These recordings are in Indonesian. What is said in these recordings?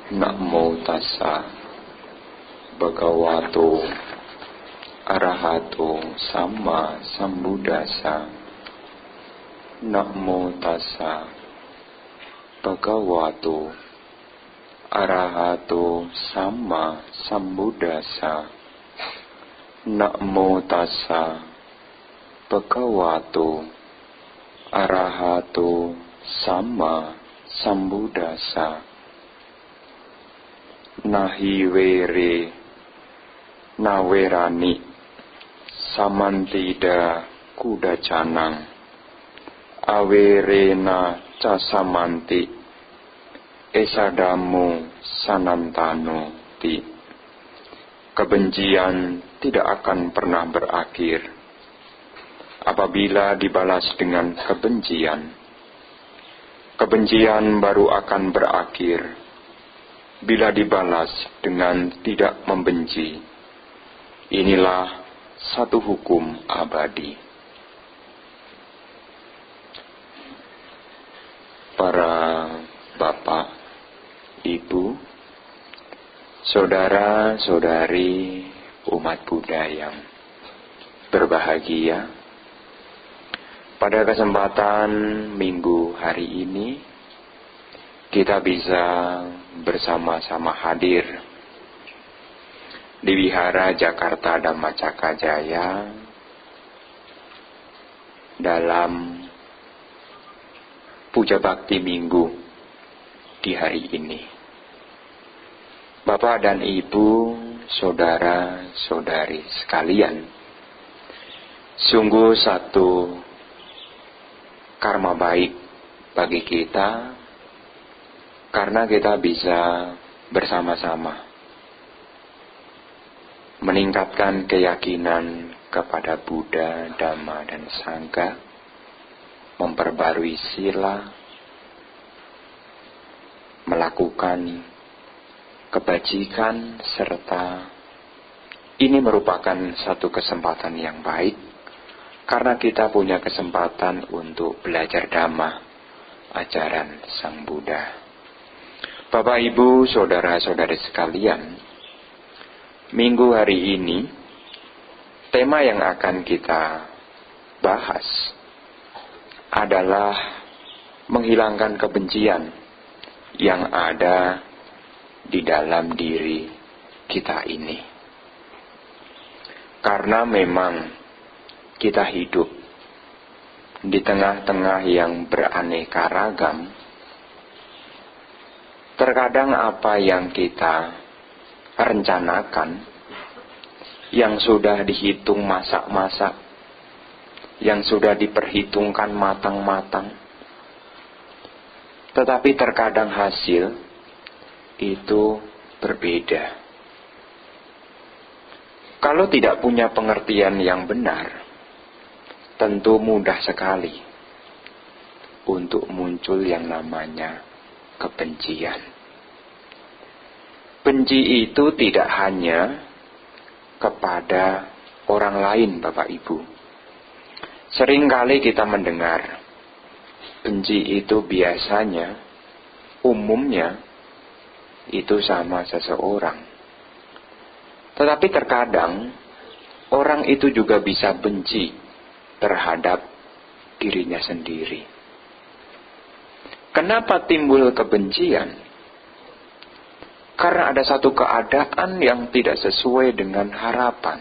Namo tassa bhagavato arahato sama sambuddhassa. Namo tassa bhagavato arahato sama sambuddhassa. Namo tassa bhagavato arahato sama sambuddhassa. Nahi were nawerani samantida kuda canang awerena casamanti esadamu sanantano ti. Kebencian tidak akan pernah berakhir apabila dibalas dengan kebencian. Kebencian baru akan berakhir bila dibalas dengan tidak membenci. Inilah satu hukum abadi. Para bapak, ibu, saudara-saudari umat Buddha yang berbahagia, pada kesempatan minggu hari ini kita bisa bersama-sama hadir di Wihara Jakarta Dhammacakka Jaya dalam puja bakti minggu di hari ini. Bapak dan Ibu, saudara-saudari sekalian, sungguh satu karma baik bagi kita karena kita bisa bersama-sama meningkatkan keyakinan kepada Buddha, Dhamma, dan Sangha, memperbarui sila, melakukan kebajikan, serta ini merupakan satu kesempatan yang baik karena kita punya kesempatan untuk belajar Dhamma, ajaran Sang Buddha. Bapak, Ibu, saudara-saudari sekalian, minggu hari ini tema yang akan kita bahas adalah menghilangkan kebencian yang ada di dalam diri kita ini. Karena memang kita hidup di tengah-tengah yang beraneka ragam. Terkadang apa yang kita rencanakan, yang sudah dihitung masak-masak, yang sudah diperhitungkan matang-matang, tetapi terkadang hasil itu berbeda. Kalau tidak punya pengertian yang benar, tentu mudah sekali untuk muncul yang namanya kebencian. Benci itu tidak hanya kepada orang lain, Bapak Ibu. Seringkali kita mendengar benci itu biasanya, umumnya itu sama seseorang. Tetapi terkadang orang itu juga bisa benci terhadap dirinya sendiri. Kenapa timbul kebencian? Karena ada satu keadaan yang tidak sesuai dengan harapan.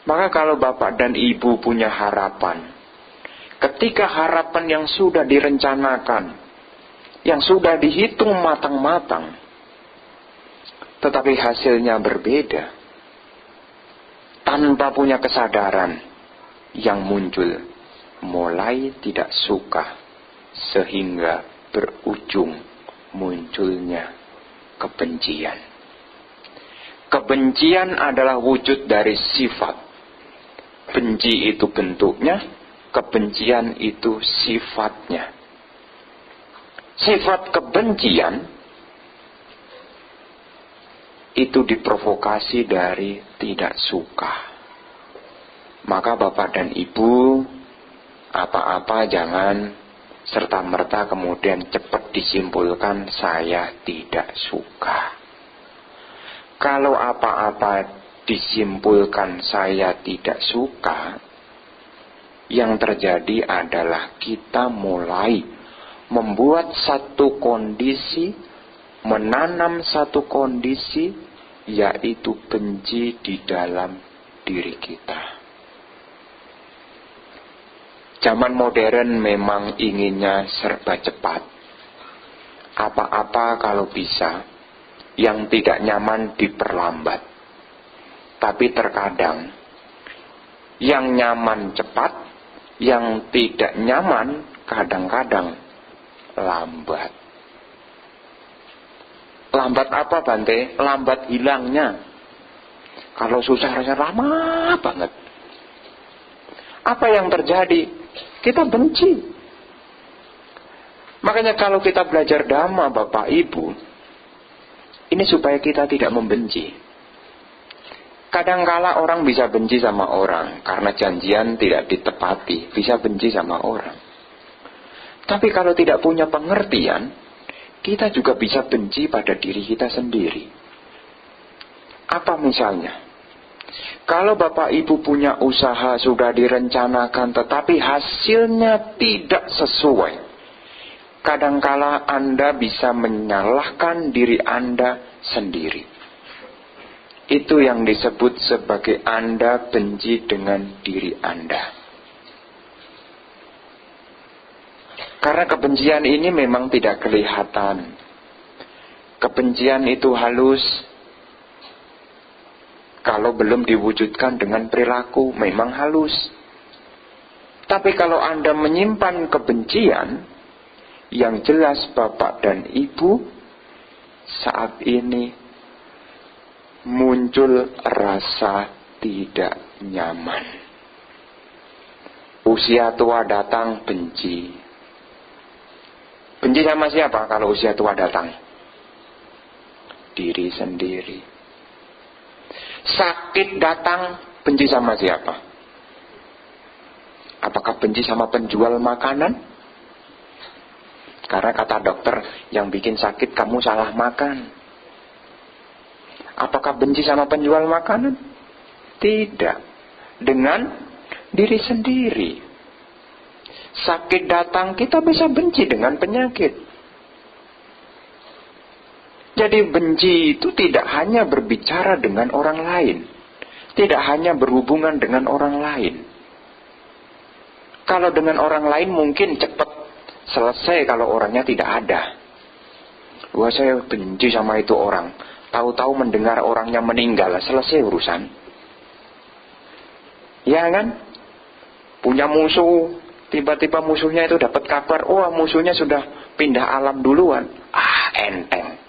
Maka kalau Bapak dan Ibu punya harapan, ketika harapan yang sudah direncanakan, yang sudah dihitung matang-matang, tetapi hasilnya berbeda, tanpa punya kesadaran, yang muncul mulai tidak suka sehingga berujung munculnya kebencian. Kebencian adalah wujud dari sifat. Benci itu bentuknya, kebencian itu sifatnya. Sifat kebencian itu diprovokasi dari tidak suka. Maka Bapak dan Ibu, apa-apa jangan serta-merta kemudian cepat disimpulkan saya tidak suka. Kalau apa-apa disimpulkan saya tidak suka, yang terjadi adalah kita mulai membuat satu kondisi, menanam satu kondisi, yaitu benci di dalam diri kita. Zaman modern memang inginnya serba cepat. Apa-apa kalau bisa, yang tidak nyaman diperlambat. Tapi terkadang, yang nyaman cepat, yang tidak nyaman kadang-kadang lambat. Lambat apa Bante? Lambat hilangnya. Kalau susah rasanya lama banget. Apa yang terjadi? Kita benci. Makanya kalau kita belajar Dhamma Bapak Ibu, ini supaya kita tidak membenci. Kadangkala orang bisa benci sama orang karena janjian tidak ditepati, bisa benci sama orang. Tapi kalau tidak punya pengertian, kita juga bisa benci pada diri kita sendiri. Apa misalnya? Kalau Bapak Ibu punya usaha sudah direncanakan tetapi hasilnya tidak sesuai, kadangkala Anda bisa menyalahkan diri Anda sendiri. Itu yang disebut sebagai Anda benci dengan diri Anda. Karena kebencian ini memang tidak kelihatan. Kebencian itu halus. Kalau belum diwujudkan dengan perilaku, memang halus. Tapi kalau Anda menyimpan kebencian, yang jelas Bapak dan Ibu, saat ini muncul rasa tidak nyaman. Usia tua datang, benci. Benci sama siapa kalau usia tua datang? Diri sendiri. Sakit datang, benci sama siapa? Apakah benci sama penjual makanan? Karena kata dokter, yang bikin sakit kamu salah makan. Apakah benci sama penjual makanan? Tidak. Dengan diri sendiri. Sakit datang, kita bisa benci dengan penyakit. Jadi benci itu tidak hanya berbicara dengan orang lain. Tidak hanya berhubungan dengan orang lain. Kalau dengan orang lain mungkin cepat selesai kalau orangnya tidak ada. Wah, saya benci sama itu orang. Tahu-tahu mendengar orangnya meninggal, selesai urusan. Ya kan? Punya musuh, tiba-tiba musuhnya itu dapat kabar, oh musuhnya sudah pindah alam duluan. Enteng.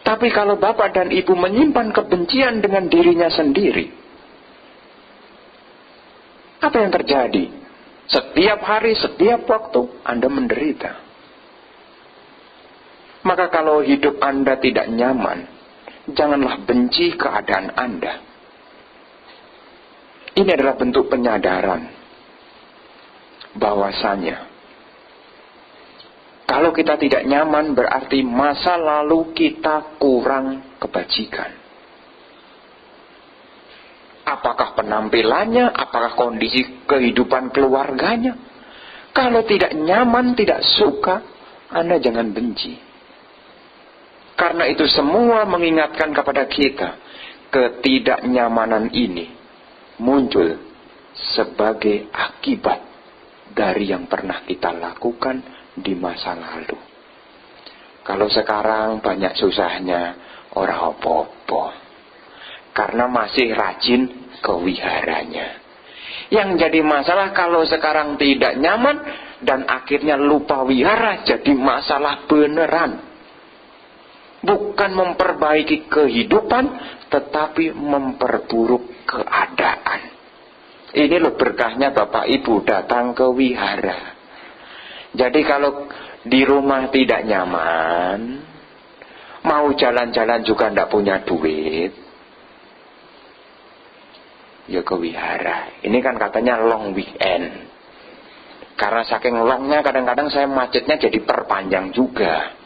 Tapi kalau Bapak dan Ibu menyimpan kebencian dengan dirinya sendiri, apa yang terjadi? Setiap hari, setiap waktu Anda menderita. Maka kalau hidup Anda tidak nyaman, janganlah benci keadaan Anda. Ini adalah bentuk penyadaran bahwasanya kalau kita tidak nyaman berarti masa lalu kita kurang kebajikan. Apakah penampilannya, apakah kondisi kehidupan keluarganya? Kalau tidak nyaman, tidak suka, Anda jangan benci. Karena itu semua mengingatkan kepada kita, ketidaknyamanan ini muncul sebagai akibat dari yang pernah kita lakukan di masa lalu. Kalau sekarang banyak susahnya, ora apa-apa. Karena masih rajin ke wiharanya. Yang jadi masalah kalau sekarang tidak nyaman dan akhirnya lupa wihara, jadi masalah beneran. Bukan memperbaiki kehidupan, tetapi memperburuk keadaan. Ini loh berkahnya Bapak Ibu datang ke wihara. Jadi kalau di rumah tidak nyaman, mau jalan-jalan juga tidak punya duit, ya ke wihara. Ini kan katanya long weekend. Karena saking longnya kadang-kadang saya macetnya jadi perpanjang juga.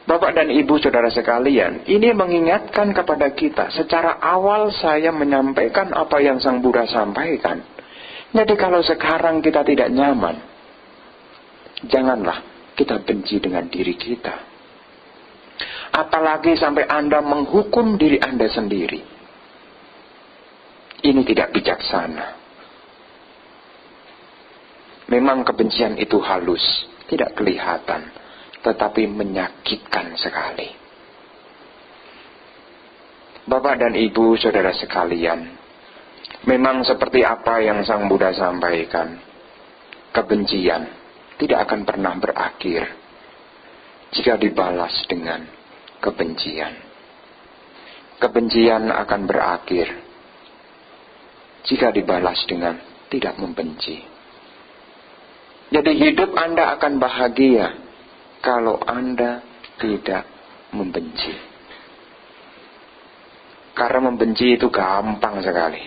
Bapak dan Ibu saudara sekalian, ini mengingatkan kepada kita. Secara awal saya menyampaikan apa yang Sang Buddha sampaikan. Jadi kalau sekarang kita tidak nyaman, janganlah kita benci dengan diri kita. Apalagi sampai Anda menghukum diri Anda sendiri. Ini tidak bijaksana. Memang kebencian itu halus, tidak kelihatan, tetapi menyakitkan sekali. Bapak dan Ibu saudara sekalian, memang seperti apa yang Sang Buddha sampaikan, kebencian tidak akan pernah berakhir jika dibalas dengan kebencian. Kebencian akan berakhir jika dibalas dengan tidak membenci. Jadi hidup Anda akan bahagia kalau Anda tidak membenci. Karena membenci itu gampang sekali.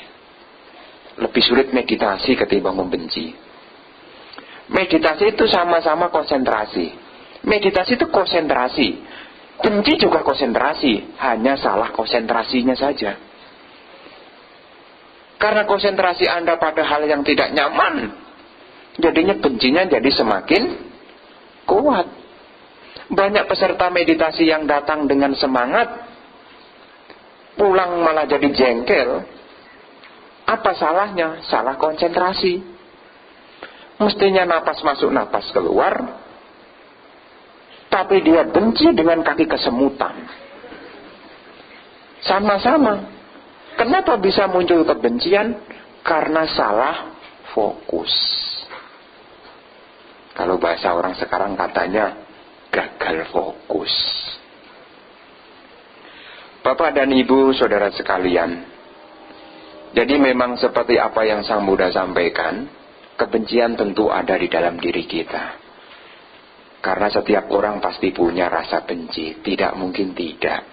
Lebih sulit meditasi ketimbang membenci. Meditasi itu sama-sama konsentrasi. Meditasi itu konsentrasi. Benci juga konsentrasi, hanya salah konsentrasinya saja. Karena konsentrasi Anda pada hal yang tidak nyaman, jadinya bencinya jadi semakin kuat. Banyak peserta meditasi yang datang dengan semangat, pulang malah jadi jengkel. Apa salahnya? Salah konsentrasi. Mestinya napas masuk, napas keluar, tapi dia benci dengan kaki kesemutan. Sama-sama. Kenapa bisa muncul kebencian? Karena salah fokus. Kalau bahasa orang sekarang katanya gagal fokus. Bapak dan Ibu saudara sekalian, jadi memang seperti apa yang Sang Buddha sampaikan, kebencian tentu ada di dalam diri kita. Karena setiap orang pasti punya rasa benci, tidak mungkin tidak.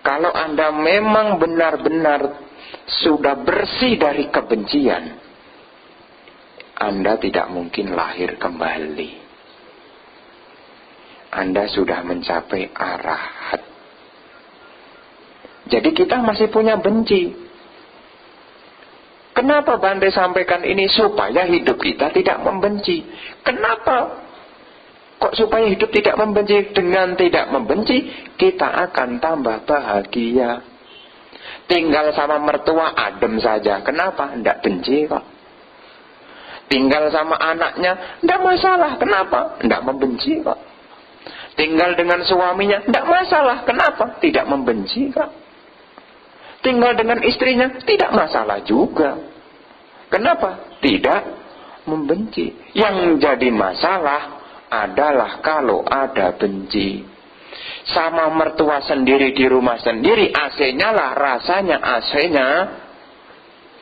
Kalau Anda memang benar-benar sudah bersih dari kebencian, Anda tidak mungkin lahir kembali. Anda sudah mencapai arahat. Jadi kita masih punya benci. Kenapa Bante sampaikan ini? Supaya hidup kita tidak membenci. Kenapa? Kok supaya hidup tidak membenci? Dengan tidak membenci, kita akan tambah bahagia. Tinggal sama mertua adem saja. Kenapa? Tidak benci kok. Tinggal sama anaknya, tidak masalah. Kenapa? Tidak membenci kok. Tinggal dengan suaminya, tidak masalah. Kenapa? Tidak membenci kok. Tinggal dengan istrinya, tidak masalah juga. Kenapa? Tidak membenci. Yang jadi masalah adalah kalau ada benci. Sama mertua sendiri di rumah sendiri, AC-nya lah rasanya AC-nya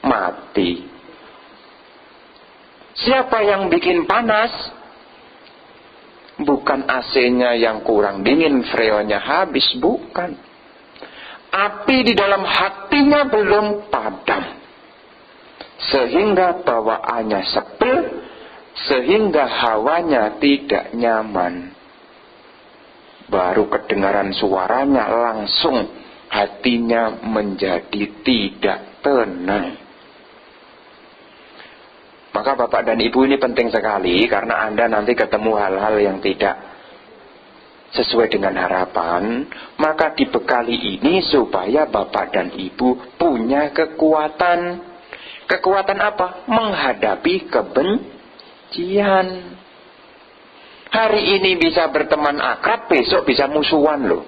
mati. Siapa yang bikin panas? Bukan AC-nya yang kurang dingin, freonnya habis, bukan. Api di dalam hatinya belum padam, sehingga bawaannya sebel, sehingga hawanya tidak nyaman. Baru kedengaran suaranya langsung hatinya menjadi tidak tenang. Maka Bapak dan Ibu ini penting sekali, karena Anda nanti ketemu hal-hal yang tidak sesuai dengan harapan. Maka dibekali ini supaya Bapak dan Ibu punya kekuatan. Kekuatan apa? Menghadapi kebencian. Hari ini bisa berteman akrab, besok bisa musuhan loh.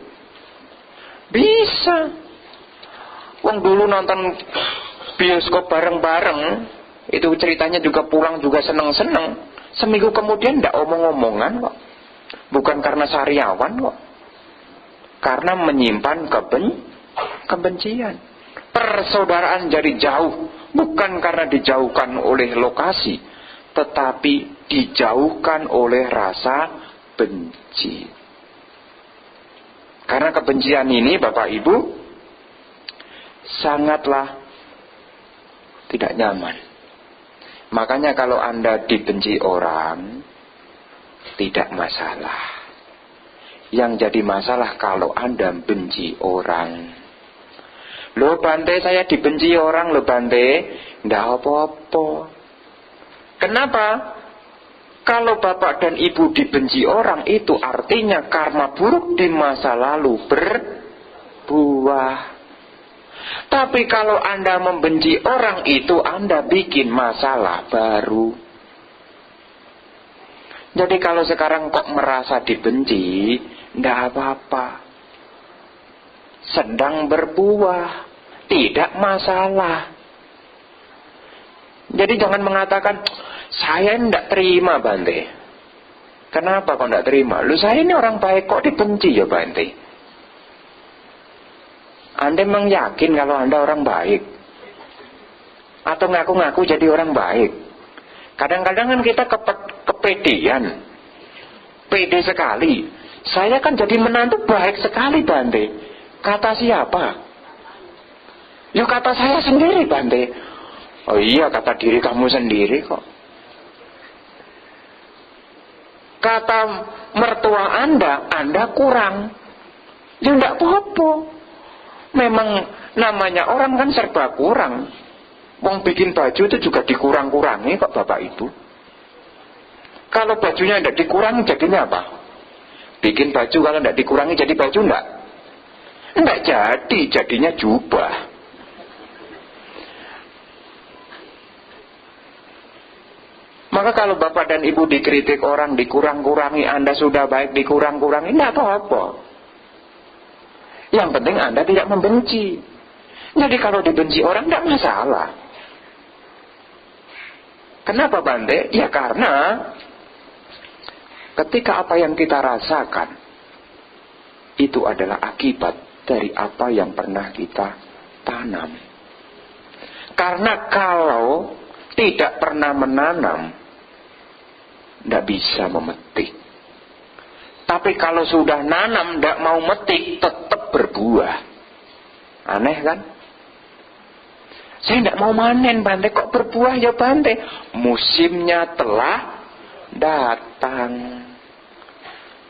Bisa. Wong dulu nonton bioskop bareng-bareng, itu ceritanya juga pulang juga seneng-seneng. Seminggu kemudian tidak omong-omongan kok. Bukan karena sariawan kok. Karena menyimpan kebencian. Persaudaraan jadi jauh. Bukan karena dijauhkan oleh lokasi, tetapi dijauhkan oleh rasa benci. Karena kebencian ini Bapak Ibu sangatlah tidak nyaman. Makanya kalau Anda dibenci orang, tidak masalah. Yang jadi masalah kalau Anda benci orang. Loh Bante, saya dibenci orang loh Bante. Nggak apa-apa. Kenapa? Kalau bapak dan ibu dibenci orang, itu artinya karma buruk di masa lalu berbuah. Tapi kalau Anda membenci orang, itu Anda bikin masalah baru. Jadi kalau sekarang kok merasa dibenci, nggak apa-apa. Sedang berbuah, tidak masalah. Jadi jangan mengatakan, saya tidak terima Bante. Kenapa kok tidak terima? Lu saya ini orang baik kok dibenci ya Bante. Anda memang yakin kalau Anda orang baik? Atau ngaku-ngaku jadi orang baik? Kadang-kadang kan kita kepedean. Pede sekali. Saya kan jadi menantu baik sekali Bante. Kata siapa? Ya kata saya sendiri Bante. Oh iya, kata diri kamu sendiri kok. Kata mertua Anda kurang. Ya enggak apa-apa. Memang namanya orang kan serba kurang. Wong bikin baju itu juga dikurang-kurangi kok Bapak Ibu. Kalau bajunya tidak dikurangi jadinya apa? Bikin baju kalau tidak dikurangi jadi baju enggak? Enggak jadi, jadinya jubah. Maka kalau Bapak dan Ibu dikritik orang, dikurang-kurangi, Anda sudah baik dikurang-kurangi, enggak apa-apa. Yang penting Anda tidak membenci. Jadi kalau dibenci orang tidak masalah. Kenapa Bante? Ya karena ketika apa yang kita rasakan itu adalah akibat dari apa yang pernah kita tanam. Karena kalau tidak pernah menanam, tidak bisa memetik. Tapi kalau sudah nanam, tidak mau metik, tetap berbuah. Aneh kan? Saya tidak mau manen Bante, kok berbuah ya Bante? Musimnya telah datang.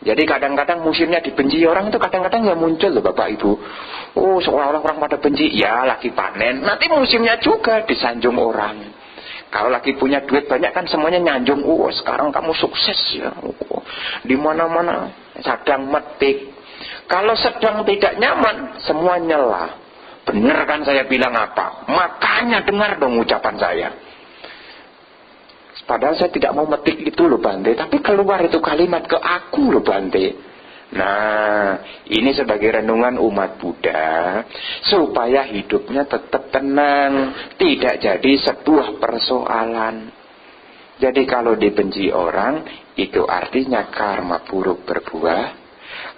Jadi kadang-kadang musimnya dibenci orang itu kadang-kadang ya muncul loh Bapak Ibu. Oh seolah-olah orang pada benci, ya lagi panen. Nanti musimnya juga disanjung orang. Kalau lagi punya duit banyak kan semuanya nyanjung. Oh sekarang kamu sukses ya. Oh, di mana-mana sedang metik. Kalau sedang tidak nyaman, semua nyela. Benar kan saya bilang apa? Makanya dengar dong ucapan saya. Padahal saya tidak mau metik itu loh Bante. Tapi keluar itu kalimat ke aku loh Bante. Nah, ini sebagai renungan umat Buddha supaya hidupnya tetap tenang, tidak jadi sebuah persoalan. Jadi kalau dibenci orang, itu artinya karma buruk berbuah.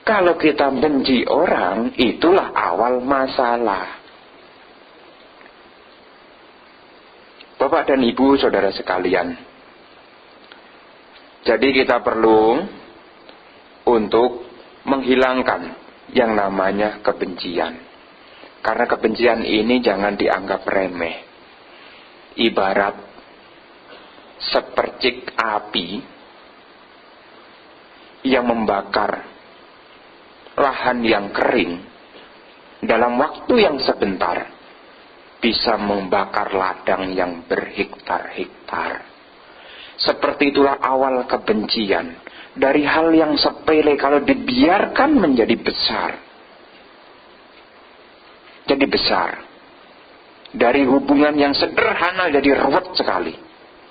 Kalau kita benci orang, itulah awal masalah. Bapak dan Ibu, saudara sekalian, jadi kita perlu untuk menghilangkan yang namanya kebencian. Karena kebencian ini jangan dianggap remeh. Ibarat sepercik api yang membakar lahan yang kering dalam waktu yang sebentar bisa membakar ladang yang berhektar-hektar. Seperti itulah awal kebencian. Dari hal yang sepele kalau dibiarkan menjadi besar. Jadi besar. Dari hubungan yang sederhana jadi ruwet sekali.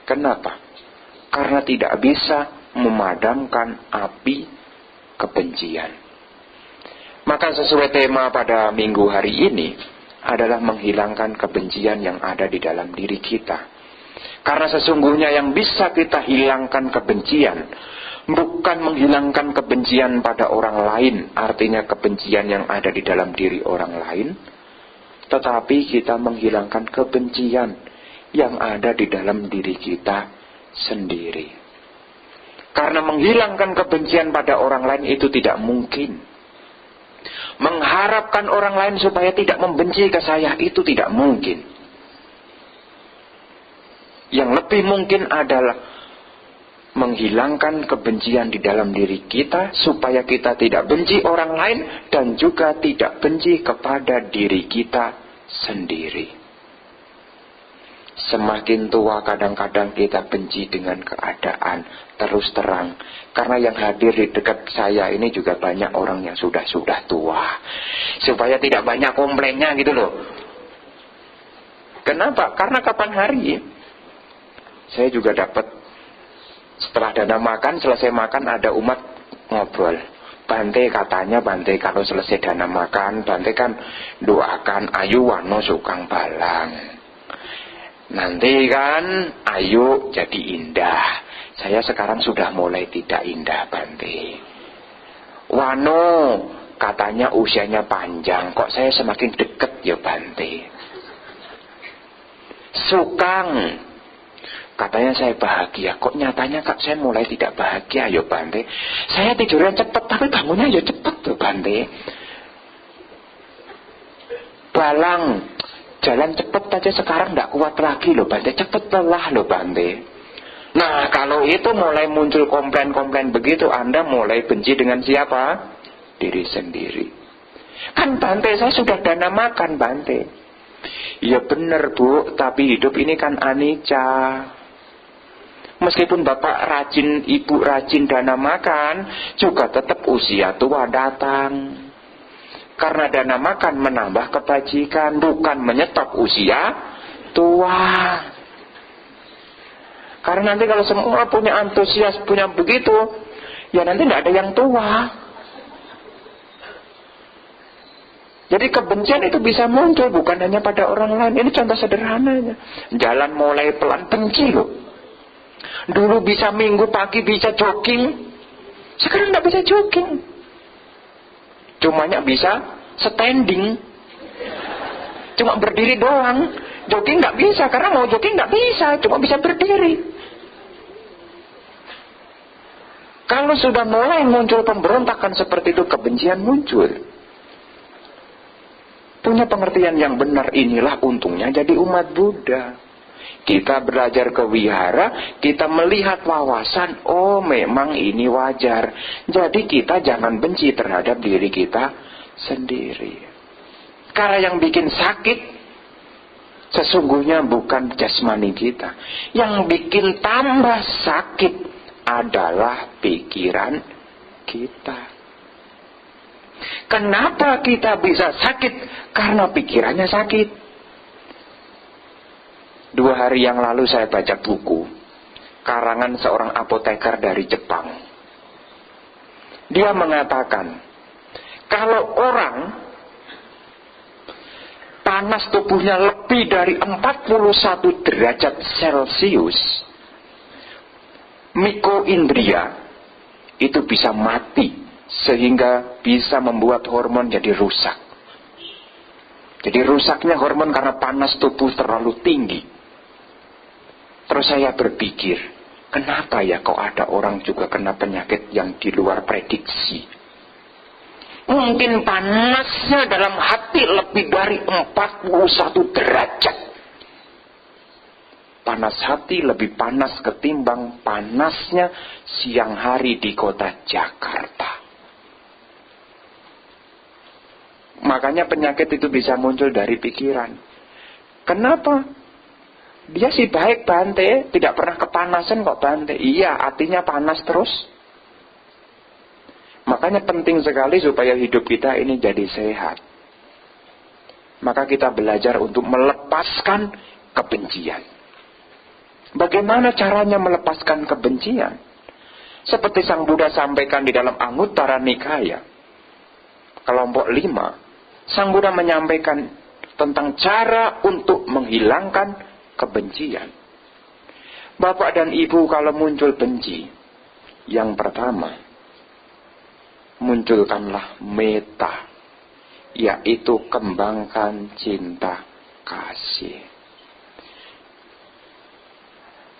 Kenapa? Karena tidak bisa memadamkan api kebencian. Maka sesuai tema pada minggu hari ini adalah menghilangkan kebencian yang ada di dalam diri kita. Karena sesungguhnya yang bisa kita hilangkan kebencian bukan menghilangkan kebencian pada orang lain, artinya kebencian yang ada di dalam diri orang lain, tetapi kita menghilangkan kebencian yang ada di dalam diri kita sendiri. Karena menghilangkan kebencian pada orang lain itu tidak mungkin. Mengharapkan orang lain supaya tidak membenci ke saya itu tidak mungkin. Yang lebih mungkin adalah menghilangkan kebencian di dalam diri kita, supaya kita tidak benci orang lain dan juga tidak benci kepada diri kita sendiri. Semakin tua kadang-kadang kita benci dengan keadaan, terus terang. Karena yang hadir di dekat saya ini juga banyak orang yang sudah tua. Supaya tidak banyak komplainnya gitu loh. Kenapa? Karena kapan hari saya juga dapat, setelah dana makan, selesai makan ada umat ngobrol. Bante katanya, Bante kalau selesai dana makan, Bante kan doakan ayu wano sukang balang. Nanti kan ayu jadi indah. Saya sekarang sudah mulai tidak indah, Bante. Wano katanya usianya panjang, kok saya semakin dekat ya, Bante. Sukang katanya saya bahagia, kok nyatanya kak saya mulai tidak bahagia ya, Bante. Saya tidurnya cepat tapi bangunnya ya cepat tuh, Bante. Balang, jalan cepet aja sekarang tidak kuat lagi loh, Bante. Cepet lelah loh, Bante. Nah, kalau itu mulai muncul komplain-komplain begitu, Anda mulai benci dengan siapa? Diri sendiri. Kan Bante, saya sudah dana makan, Bante. Ya benar, Bu, tapi hidup ini kan anicca. Meskipun Bapak rajin, Ibu rajin dana makan, juga tetap usia tua datang. Karena dana makan menambah kebajikan, bukan menyetop usia tua. Karena nanti kalau semua punya antusias, punya begitu, ya nanti tidak ada yang tua. Jadi kebencian itu bisa muncul bukan hanya pada orang lain. Ini contoh sederhananya. Jalan mulai pelan, benci loh. Dulu bisa minggu pagi bisa jogging, sekarang tidak bisa jogging. Cumanya bisa standing, cuma berdiri doang. Jogging nggak bisa, karena mau jogging nggak bisa, cuma bisa berdiri. Kalau sudah mulai muncul pemberontakan seperti itu, kebencian muncul. Punya pengertian yang benar, inilah untungnya jadi umat Buddha. Kita belajar ke wihara, kita melihat wawasan, oh memang ini wajar. Jadi kita jangan benci terhadap diri kita sendiri. Karena yang bikin sakit sesungguhnya bukan jasmani kita. Yang bikin tambah sakit adalah pikiran kita. Kenapa kita bisa sakit? Karena pikirannya sakit. 2 hari yang lalu saya baca buku karangan seorang apoteker dari Jepang. Dia mengatakan, kalau orang panas tubuhnya lebih dari 41 derajat Celcius, mikroindria itu bisa mati, sehingga bisa membuat hormon jadi rusak. Jadi rusaknya hormon karena panas tubuh terlalu tinggi. Terus saya berpikir, kenapa ya kok ada orang juga kena penyakit yang di luar prediksi? Mungkin panasnya dalam hati lebih dari 41 derajat. Panas hati lebih panas ketimbang panasnya siang hari di kota Jakarta. Makanya penyakit itu bisa muncul dari pikiran. Kenapa? Dia sih baik, Bante, tidak pernah kepanasan kok, Bante. Iya, hatinya panas terus. Makanya penting sekali supaya hidup kita ini jadi sehat. Maka kita belajar untuk melepaskan kebencian. Bagaimana caranya melepaskan kebencian? Seperti Sang Buddha sampaikan di dalam Anguttara Nikaya, kelompok 5, Sang Buddha menyampaikan tentang cara untuk menghilangkan kebencian. Bapak dan Ibu kalau muncul benci, yang pertama, munculkanlah metta, yaitu kembangkan cinta kasih.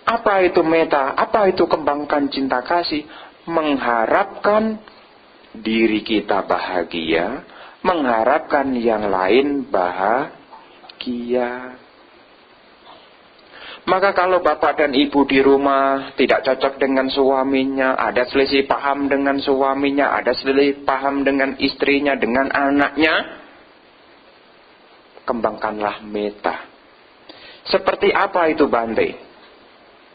Apa itu metta? Apa itu kembangkan cinta kasih? Mengharapkan diri kita bahagia, mengharapkan yang lain bahagia. Maka kalau bapak dan ibu di rumah tidak cocok dengan suaminya, ada selisih paham dengan suaminya, ada selisih paham dengan istrinya, dengan anaknya, kembangkanlah meta. Seperti apa itu Bante?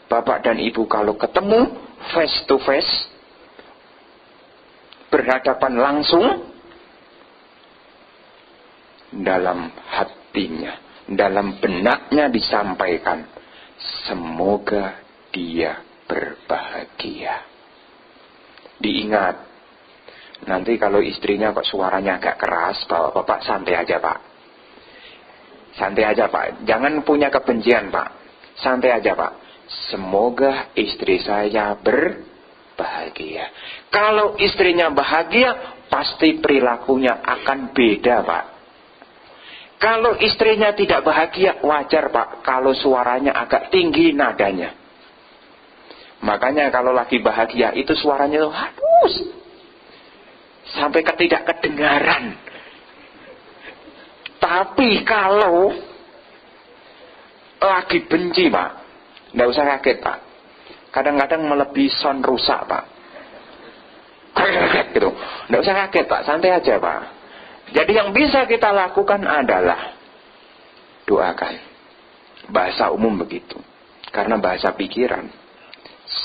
Bapak dan ibu kalau ketemu face to face, berhadapan langsung, dalam hatinya, dalam benaknya disampaikan, semoga dia berbahagia. Diingat, nanti kalau istrinya kok suaranya agak keras, bapak santai aja Pak. Santai aja Pak, jangan punya kebencian Pak. Santai aja Pak. Semoga istri saya berbahagia. Kalau istrinya bahagia, pasti perilakunya akan beda Pak. Kalau istrinya tidak bahagia, wajar Pak kalau suaranya agak tinggi nadanya. Makanya kalau lagi bahagia itu suaranya tuh halus, sampai ketidak kedengaran. Tapi kalau lagi benci Pak, nggak usah kaget Pak. Kadang-kadang melebihi sound rusak Pak. Kaget gitu. Nggak usah kaget Pak, santai aja Pak. Jadi yang bisa kita lakukan adalah doakan. Bahasa umum begitu. Karena bahasa pikiran.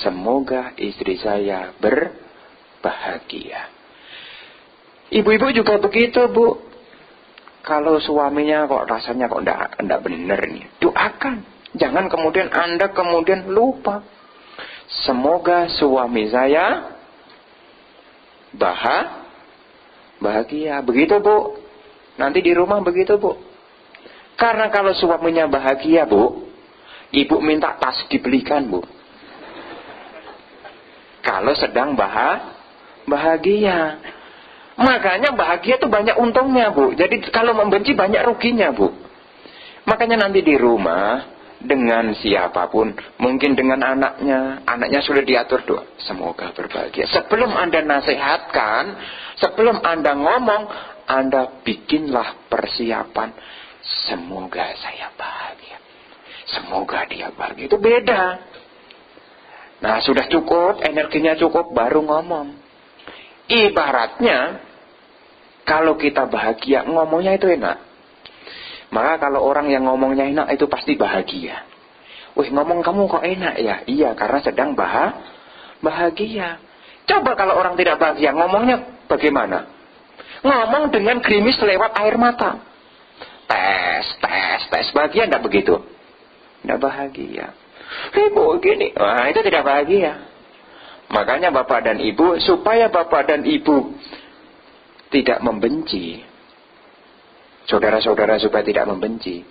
Semoga istri saya berbahagia. Ibu-ibu juga begitu Bu. Kalau suaminya kok rasanya kok enggak benar nih, doakan. Jangan kemudian Anda kemudian lupa. Semoga suami saya bahagia. Begitu Bu. Nanti di rumah begitu Bu. Karena kalau suaminya bahagia Bu, ibu minta tas dibelikan Bu. Kalau sedang bahagia. Makanya bahagia itu banyak untungnya Bu. Jadi kalau membenci banyak ruginya Bu. Makanya nanti di rumah dengan siapapun, mungkin dengan anaknya sudah diatur doa, semoga berbahagia. Sebelum Anda nasihatkan, sebelum Anda ngomong, Anda bikinlah persiapan, semoga saya bahagia, semoga dia bahagia. Itu beda. Nah sudah cukup, energinya cukup, baru ngomong. Ibaratnya kalau kita bahagia, ngomongnya itu enak. Maka kalau orang yang ngomongnya enak itu pasti bahagia. Wih, ngomong kamu kok enak ya? Iya, karena sedang bahagia. Coba kalau orang tidak bahagia, ngomongnya bagaimana? Ngomong dengan gerimis lewat air mata. Tes. Bahagia enggak begitu? Enggak bahagia. Ibu gini, wah itu tidak bahagia. Makanya Bapak dan Ibu, supaya Bapak dan Ibu tidak membenci, saudara-saudara supaya tidak membenci,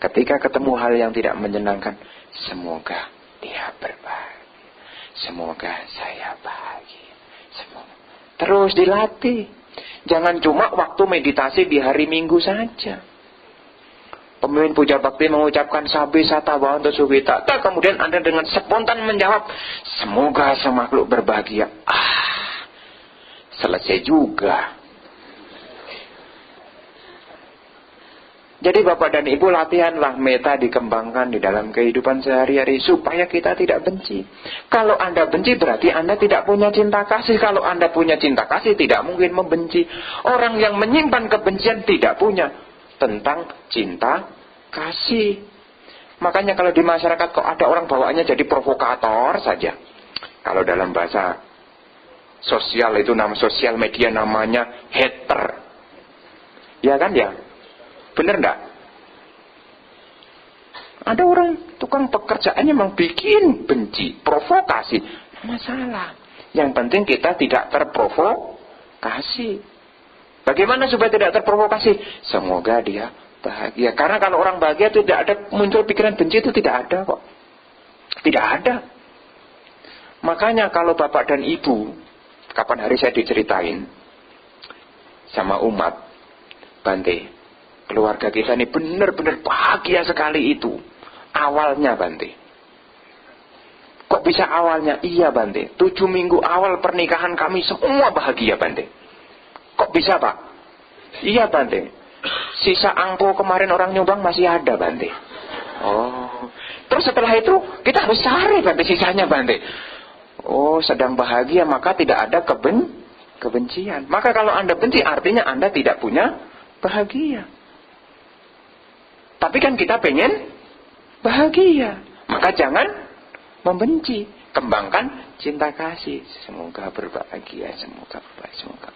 ketika ketemu hal yang tidak menyenangkan, semoga dia berbahagia, semoga saya bahagia, semoga. Terus dilatih. Jangan cuma waktu meditasi di hari Minggu saja. Pemimpin puja bakti mengucapkan sabi sata bhavantu sukhita. Kemudian Anda dengan spontan menjawab, semoga semua makhluk berbahagia. Selesai juga. Jadi Bapak dan Ibu, latihanlah meta dikembangkan di dalam kehidupan sehari-hari supaya kita tidak benci. Kalau Anda benci berarti Anda tidak punya cinta kasih. Kalau Anda punya cinta kasih tidak mungkin membenci. Orang yang menyimpan kebencian tidak punya tentang cinta kasih. Makanya kalau di masyarakat kok ada orang bawaannya jadi provokator saja. Kalau dalam bahasa sosial itu nama sosial media namanya hater. Ya kan ya? Bener enggak? Ada orang tukang pekerjaannya memang bikin benci, provokasi. Masalah. Yang penting kita tidak terprovokasi. Bagaimana supaya tidak terprovokasi? Semoga dia bahagia. Karena kalau orang bahagia tidak ada muncul pikiran benci, itu tidak ada kok. Tidak ada. Makanya kalau Bapak dan Ibu, kapan hari saya diceritain sama umat, Bante, keluarga kita ini benar-benar bahagia sekali itu. Awalnya Bante. Kok bisa awalnya? Iya Bante. 7 minggu awal pernikahan kami semua bahagia Bante. Kok bisa Pak? Iya Bante. Sisa angpo kemarin orang nyumbang masih ada Bante. Oh, Terus setelah itu kita harus cari Bante sisanya Bante. Oh, sedang bahagia maka tidak ada kebencian. Maka kalau Anda benci artinya Anda tidak punya bahagia. Tapi kan kita pengen bahagia. Maka jangan membenci. Kembangkan cinta kasih. Semoga berbahagia, semoga berbahagia, semoga.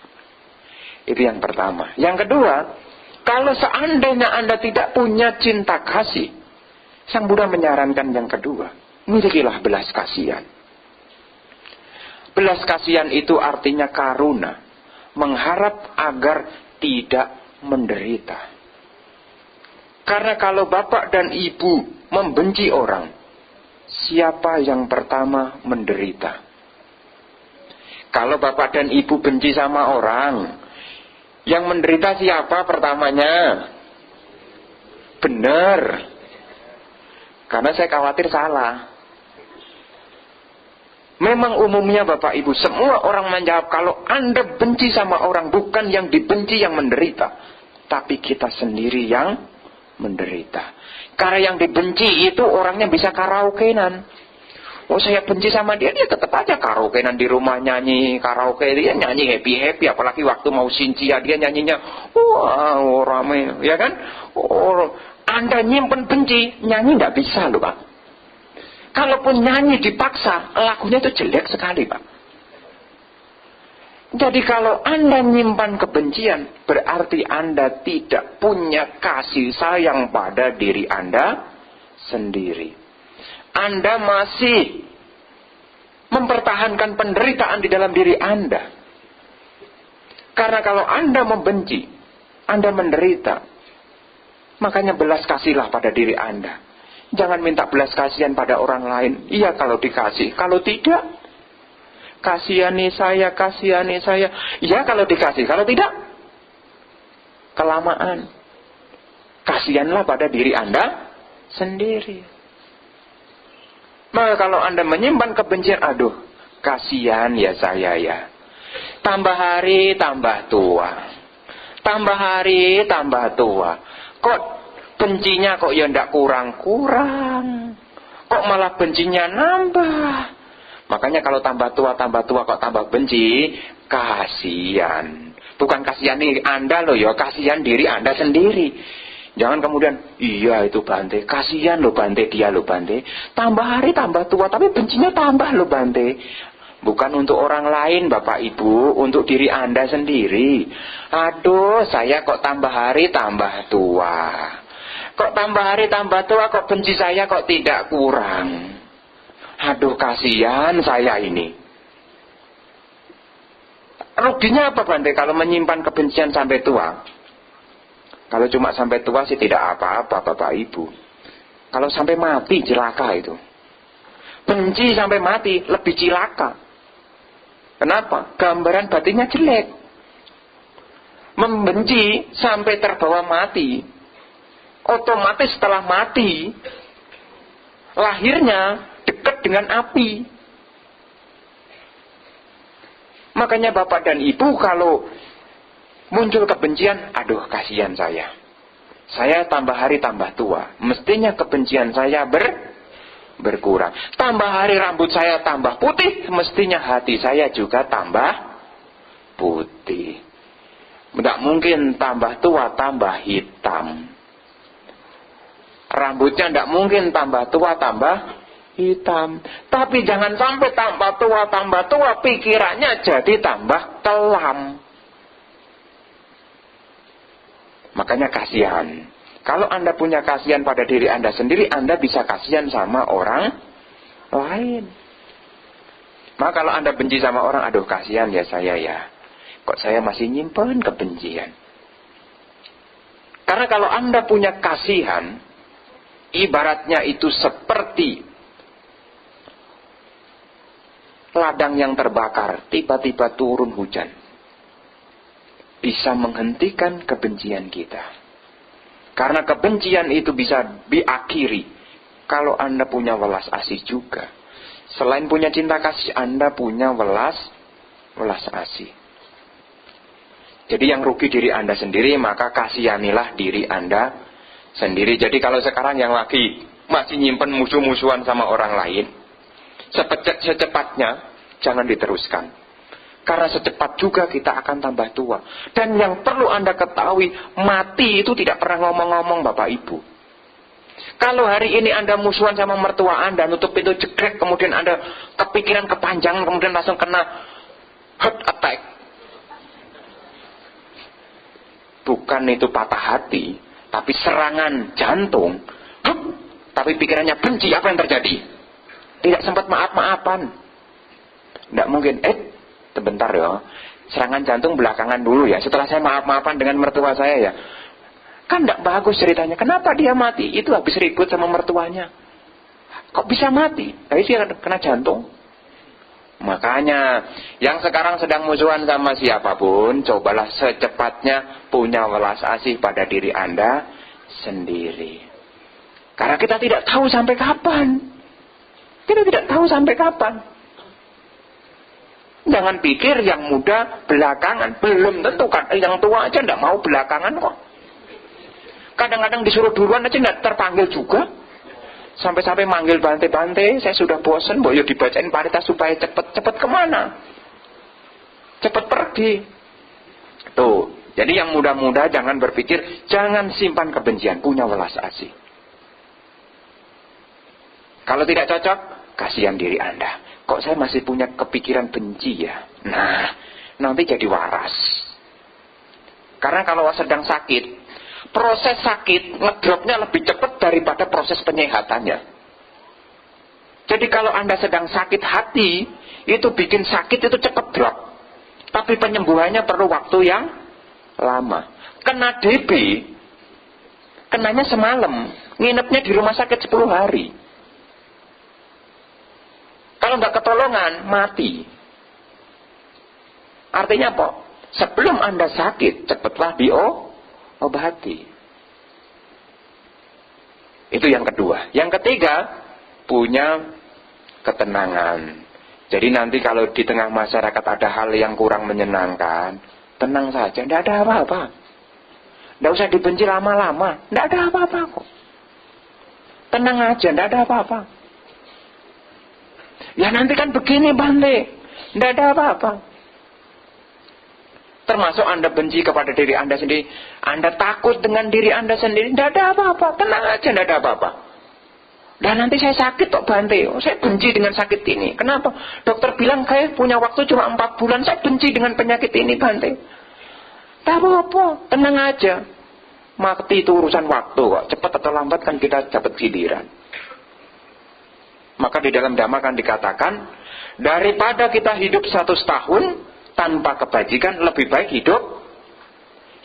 Itu yang pertama. Yang kedua, kalau seandainya Anda tidak punya cinta kasih, Sang Buddha menyarankan yang kedua, milikilah belas kasihan. Belas kasihan itu artinya karuna, mengharap agar tidak menderita. Karena kalau bapak dan ibu membenci orang, siapa yang pertama menderita? Kalau bapak dan ibu benci sama orang, yang menderita siapa pertamanya? Benar. Karena saya khawatir salah. Memang umumnya Bapak Ibu, semua orang menjawab kalau Anda benci sama orang, bukan yang dibenci yang menderita, tapi kita sendiri yang menderita. Karena yang dibenci itu orangnya bisa karaokean. Oh, saya benci sama dia, dia tetap aja karaokean di rumah, nyanyi karaoke, dia nyanyi happy-happy, apalagi waktu mau sincia dia nyanyinya wow, rame, ya kan? Oh, Anda nyimpen benci, nyanyi nggak bisa loh Pak. Kalaupun nyanyi dipaksa, lagunya itu jelek sekali Pak. Jadi kalau Anda nyimpan kebencian, berarti Anda tidak punya kasih sayang pada diri Anda sendiri. Anda masih mempertahankan penderitaan di dalam diri Anda. Karena kalau Anda membenci, Anda menderita. Makanya belas kasihlah pada diri Anda. Jangan minta belas kasihan pada orang lain. Iya kalau dikasih, kalau tidak, kasihani saya, kasihani saya. Iya kalau dikasih, kalau tidak, kelamaan. Kasihanlah pada diri Anda sendiri. Maka kalau Anda menyimpan kebencian, aduh, kasihan ya saya ya. Tambah hari tambah tua. Tambah hari tambah tua. Kok bencinya kok ya ndak kurang-kurang. Kok malah bencinya nambah. Makanya kalau tambah tua kok tambah benci, kasihan. Bukan kasihan diri Anda loh ya, kasihan diri Anda sendiri. Jangan kemudian, iya itu Bante, kasihan loh Bante, dia loh Bante. Tambah hari tambah tua, tapi bencinya tambah loh Bante. Bukan untuk orang lain Bapak Ibu, untuk diri Anda sendiri. Aduh, saya kok tambah hari tambah tua. Kok tambah hari tambah tua, kok benci saya kok tidak kurang. Aduh, kasihan saya ini. Ruginya apa Bante kalau menyimpan kebencian sampai tua? Kalau cuma sampai tua sih tidak apa-apa Bapak Ibu. Kalau sampai mati celaka itu. Benci sampai mati lebih cilaka. Kenapa? Gambaran batinnya jelek. Membenci sampai terbawa mati. Otomatis setelah mati, lahirnya dekat dengan api. Makanya Bapak dan Ibu kalau muncul kebencian, aduh kasihan saya. Saya tambah hari tambah tua. Mestinya kebencian saya berkurang. Tambah hari rambut saya tambah putih. Mestinya hati saya juga tambah putih. Tidak mungkin tambah tua tambah hitam. Rambutnya tidak mungkin tambah tua tambah hitam. Tapi jangan sampai tambah tua pikirannya jadi tambah kelam. Makanya kasihan. Kalau Anda punya kasihan pada diri Anda sendiri, Anda bisa kasihan sama orang lain. Maka kalau Anda benci sama orang, aduh kasihan ya saya ya. Kok saya masih nyimpen kebencian? Karena kalau Anda punya kasihan, ibaratnya itu seperti ladang yang terbakar, tiba-tiba turun hujan. Bisa menghentikan kebencian kita. Karena kebencian itu bisa diakhiri kalau Anda punya welas asih juga. Selain punya cinta kasih, Anda punya welas asih. Jadi yang rugi diri Anda sendiri, maka kasihanilah diri Anda sendiri. Jadi kalau sekarang yang lagi masih nyimpen musuh-musuhan sama orang lain, secepatnya jangan diteruskan. Karena secepat juga kita akan tambah tua. Dan yang perlu Anda ketahui, mati itu tidak pernah ngomong-ngomong Bapak Ibu. Kalau hari ini Anda musuhan sama mertua Anda, nutup pintu jegrek, kemudian Anda kepikiran kepanjangan, kemudian langsung kena heart attack. Bukan itu patah hati, tapi serangan jantung. Tapi pikirannya benci, apa yang terjadi? Tidak sempat maaf-maafan. Tidak mungkin, sebentar ya, serangan jantung belakangan dulu ya, setelah saya maaf-maafan dengan mertua saya ya. Kan tidak bagus ceritanya, kenapa dia mati? Itu habis ribut sama mertuanya. Kok bisa mati? Tapi dia kena jantung. Makanya, yang sekarang sedang musuhan sama siapapun, cobalah secepatnya punya welas asih pada diri Anda sendiri. Karena kita tidak tahu sampai kapan. Kita tidak tahu sampai kapan. Jangan pikir yang muda belakangan. Belum tentu kan. Yang tua aja tidak mau belakangan kok. Kadang-kadang disuruh duluan aja tidak terpanggil juga. Sampai-sampai manggil Bante-Bante. Saya sudah bosan. Boyo dibacain paritas supaya cepat-cepat kemana. Cepat pergi. Tuh. Jadi yang muda-muda jangan berpikir. Jangan simpan kebencian. Punya welas asih. Kalau tidak cocok, kasihan diri Anda. Kok saya masih punya kepikiran benci ya? Nah, nanti jadi waras. Karena kalau sedang sakit, proses sakit ngedropnya lebih cepat daripada proses penyehatannya. Jadi kalau Anda sedang sakit hati, itu bikin sakit itu cepat drop. Tapi penyembuhannya perlu waktu yang lama. Kena DB, kenanya semalam, nginepnya di rumah sakit 10 hari. Kalau nggak ketolongan, mati. Artinya apa? Sebelum Anda sakit, cepatlah diobati. Itu yang kedua. Yang ketiga, punya ketenangan. Jadi nanti kalau di tengah masyarakat ada hal yang kurang menyenangkan, tenang saja, tidak ada apa-apa. Tidak usah dibenci lama-lama, tidak ada apa-apa kok. Tenang aja, tidak ada apa-apa. Ya nanti kan begini Bante, tidak ada apa-apa. Termasuk Anda benci kepada diri Anda sendiri, Anda takut dengan diri Anda sendiri, tidak ada apa-apa, tenang aja, tidak ada apa-apa. Dan nanti saya sakit kok Bante, saya benci dengan sakit ini. Kenapa? Dokter bilang saya punya waktu cuma 4 bulan, saya benci dengan penyakit ini Bante. Tak apa-apa, tenang aja. Mati itu urusan waktu kok, cepat atau lambat kan kita dapat giliran. Maka di dalam Dhamma kan dikatakan, daripada kita hidup 100 tahun tanpa kebajikan, lebih baik hidup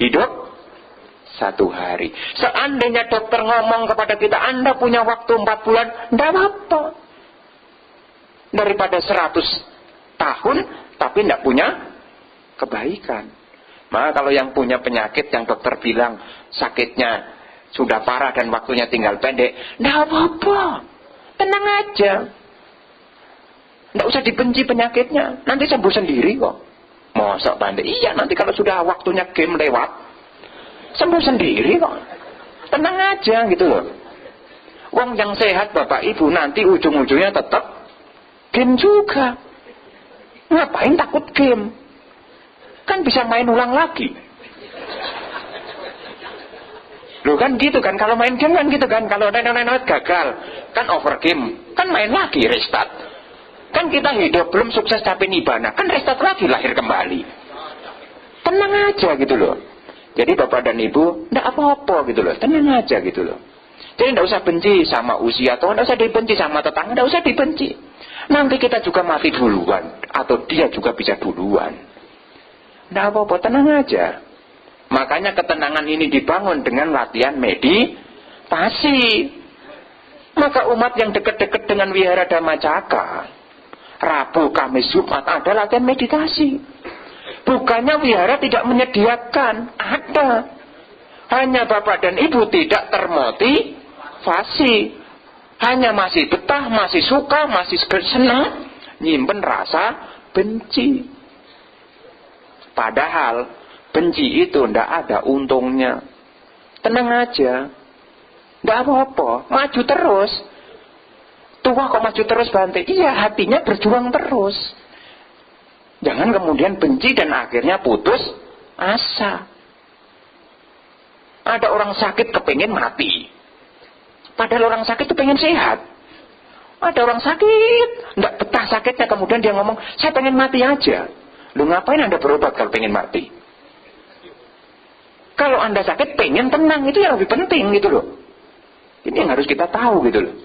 1 hari. Seandainya dokter ngomong kepada kita, Anda punya waktu 4 bulan, tidak apa-apa. Daripada 100 tahun, tapi tidak punya kebaikan. Maka kalau yang punya penyakit, yang dokter bilang sakitnya sudah parah dan waktunya tinggal pendek, tidak apa-apa. Tenang aja. Tidak usah dibenci penyakitnya. Nanti sembuh sendiri kok. Masa Bante? Iya, nanti kalau sudah waktunya game lewat, sembuh sendiri kok. Tenang aja gitu loh. Wong yang sehat Bapak Ibu nanti ujung-ujungnya tetap game juga. Ngapain takut game? Kan bisa main ulang lagi. Loh kan gitu kan, kalau main game kan gitu kan, kalau nenek-nenek gagal, kan over game, kan main lagi, restart. Kan kita hidup belum sukses tapi nibbana, kan restart lagi, lahir kembali. Tenang aja gitu loh. Jadi Bapak dan Ibu, tidak apa-apa gitu loh, tenang aja gitu loh. Jadi tidak usah benci sama usia, atau tidak usah dibenci sama tetangga, tidak usah dibenci. Nanti kita juga mati duluan, atau dia juga bisa duluan. Tidak apa-apa, tenang aja. Makanya ketenangan ini dibangun dengan latihan meditasi. Maka umat yang dekat-dekat dengan Wihara Dhammacakka, Rabu, Kamis, Jumat ada latihan meditasi. Bukannya wihara tidak menyediakan, ada. Hanya Bapak dan Ibu tidak termotivasi. Hanya masih betah, masih suka, masih senang, nyimpen rasa benci. Padahal benci itu tidak ada untungnya. Tenang aja. Tidak apa-apa, maju terus. Tua kok maju terus Bante? Iya, hatinya berjuang terus. Jangan kemudian benci dan akhirnya putus asa. Ada orang sakit kepingin mati, padahal orang sakit itu pengen sehat. Ada orang sakit, tidak betah sakitnya, kemudian dia ngomong, saya pengen mati aja. Lu ngapain Anda berobat kalau pengen mati? Kalau Anda sakit pengen tenang, itu yang lebih penting gitu loh. Ini yang harus kita tahu gitu loh.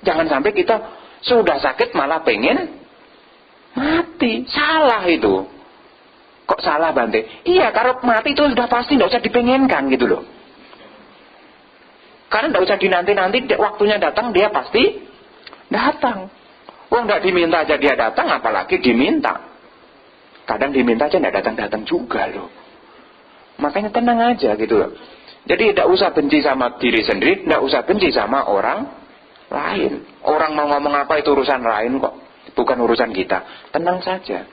Jangan sampai kita sudah sakit malah pengen mati. Salah itu. Kok salah Bante? Iya, kalau mati itu sudah pasti, tidak usah dipengenkan gitu loh. Karena tidak usah dinanti-nanti, waktunya datang dia pasti datang. Wong tidak diminta aja dia datang, apalagi diminta. Kadang diminta aja tidak datang-datang juga loh. Makanya tenang aja gitu loh. Jadi tidak usah benci sama diri sendiri, tidak usah benci sama orang lain. Orang mau ngomong apa itu urusan lain kok, bukan urusan kita. Tenang saja.